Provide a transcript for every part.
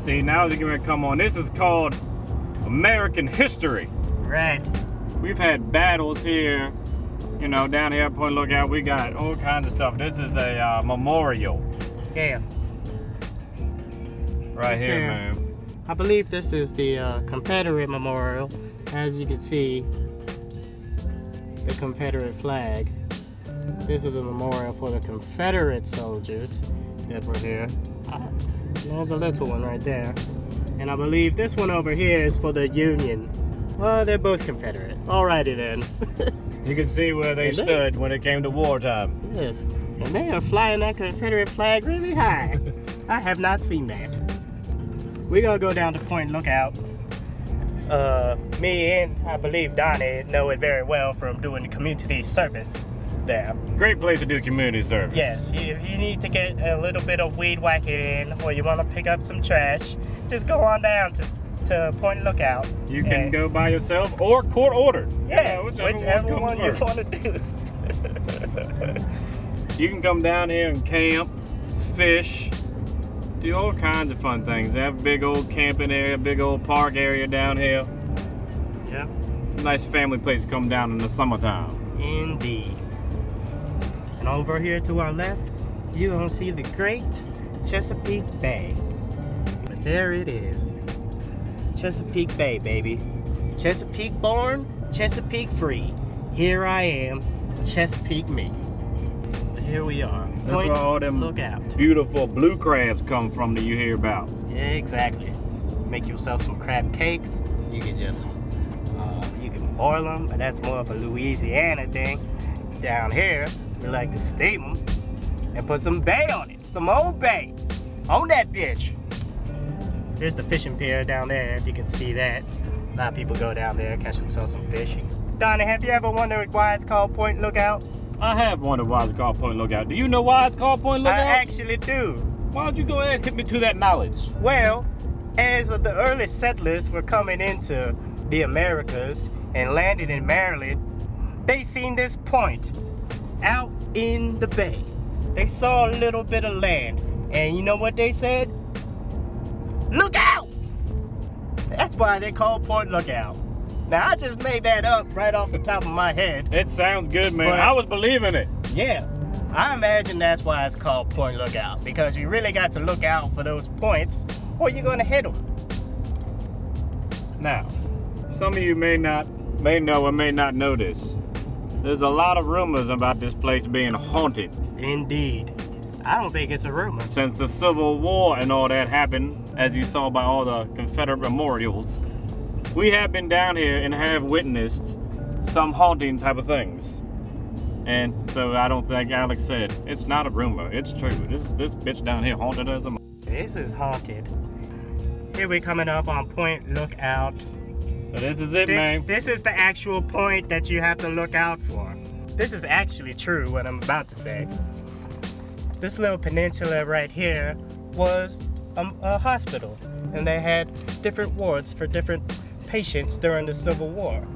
See, now they're going to come on. This is called American history. Right. We've had battles here, you know, down here at Point Lookout. We got all kinds of stuff. This is a memorial. Yeah. Right here, man. I believe this is the Confederate memorial. As you can see, the Confederate flag. This is a memorial for the Confederate soldiers that were here. There's a little one right there. And I believe this one over here is for the Union. Well, they're both Confederate. Alrighty then. You can see where they stood when it came to wartime. Yes. And they are flying that Confederate flag really high. I have not seen that. We're gonna go down to Point Lookout. Me and I believe Donnie know it very well from doing the community service there. Great place to do community service. Yes, if you need to get a little bit of weed whacking in, or you want to pick up some trash, just go on down to Point Lookout. You can go by yourself or court ordered. Yes, whichever one you want to do. You can come down here and camp, fish, do all kinds of fun things. They have a big old camping area, big old park area down here. Yeah. It's a nice family place to come down in the summertime. Indeed. And over here to our left, you're gonna see the great Chesapeake Bay. But there it is. Chesapeake Bay, baby. Chesapeake born, Chesapeake free. Here I am, Chesapeake me. But here we are. That's where all them beautiful blue crabs come from that you hear about. Yeah, exactly. Make yourself some crab cakes. You can just, you can boil them, but that's more of a Louisiana thing. Down here, we like to steam them and put some bay on it. Some old bay. On that bitch. There's the fishing pier down there, if you can see that. A lot of people go down there and catch themselves some fishing. Donnie, have you ever wondered why it's called Point Lookout? I have wondered why it's called Point Lookout. Do you know why it's called Point Lookout? I actually do. Why don't you go ahead and hit me to that knowledge? Well, as the early settlers were coming into the Americas and landed in Maryland, they seen this point out in the bay. They saw a little bit of land, and you know what they said? Look out! That's why they call Point Lookout. Now, I just made that up right off the top of my head. It sounds good, man. I was believing it. Yeah. I imagine that's why it's called Point Lookout, because you really got to look out for those points or you're going to hit them. Now, some of you may know or may not know this. There's a lot of rumors about this place being haunted. Indeed. I don't think it's a rumor. Since the Civil War and all that happened, as you saw by all the Confederate memorials, we have been down here and have witnessed some haunting type of things. And so I don't think Alex said, it's not a rumor, it's true. This bitch down here haunted us. This is haunted. Here we coming up on Point Lookout. So this is it, man. This is the actual point that you have to look out for. This is actually true, what I'm about to say. This little peninsula right here was a hospital, and they had different wards for different patients during the Civil War.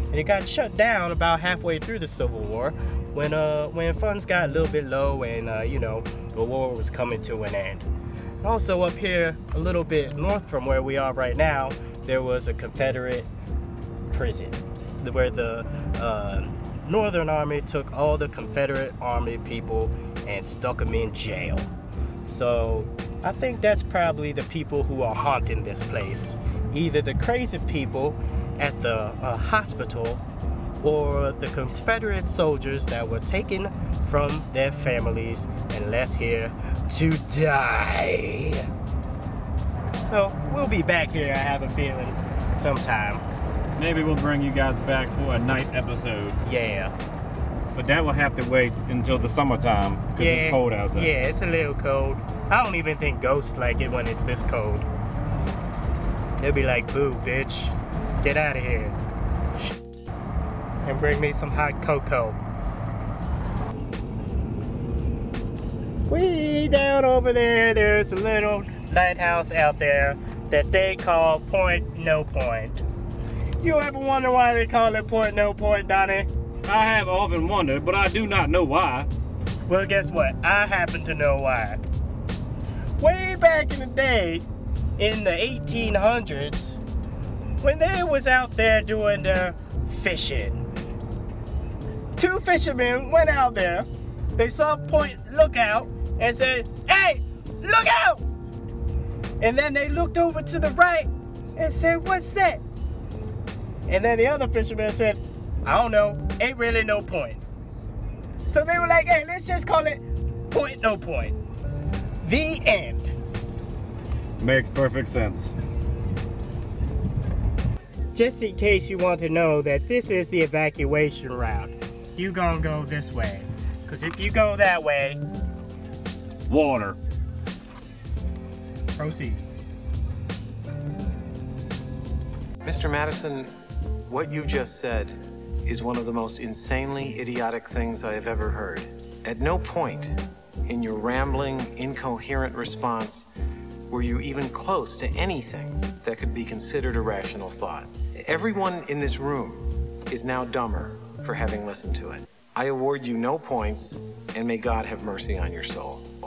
And it got shut down about halfway through the Civil War when funds got a little bit low and you know, the war was coming to an end. Also up here a little bit north from where we are right now, there was a Confederate prison where the Northern Army took all the Confederate Army people and stuck them in jail. So I think that's probably the people who are haunting this place. Either the crazy people at the hospital or the Confederate soldiers that were taken from their families and left here to die. So we'll be back here, I have a feeling, sometime. Maybe we'll bring you guys back for a night episode. Yeah. But that will have to wait until the summertime because it's cold outside. Yeah, it's a little cold. I don't even think ghosts like it when it's this cold. They'll be like, boo, bitch. Get out of here. And bring me some hot cocoa. Way down over there, there's a little lighthouse out there that they call Point No Point. You ever wonder why they call it Point No Point, Donnie? I have often wondered, but I do not know why. Well, guess what? I happen to know why. Way back in the day, in the 1800s when they was out there doing their fishing. Two fishermen went out there, they saw Point Lookout and said, "Hey, look out!" And then they looked over to the right and said, "What's that?" And then the other fisherman said, "I don't know, ain't really no point." So they were like, "Hey, let's just call it Point No Point." The end. Makes perfect sense. Just in case you want to know that this is the evacuation route, you gonna go this way. Because if you go that way, Water. proceed. Mr. Madison, what you just said is one of the most insanely idiotic things I have ever heard. At no point in your rambling, incoherent response were you even close to anything that could be considered a rational thought. Everyone in this room is now dumber for having listened to it. I award you no points, and may God have mercy on your soul.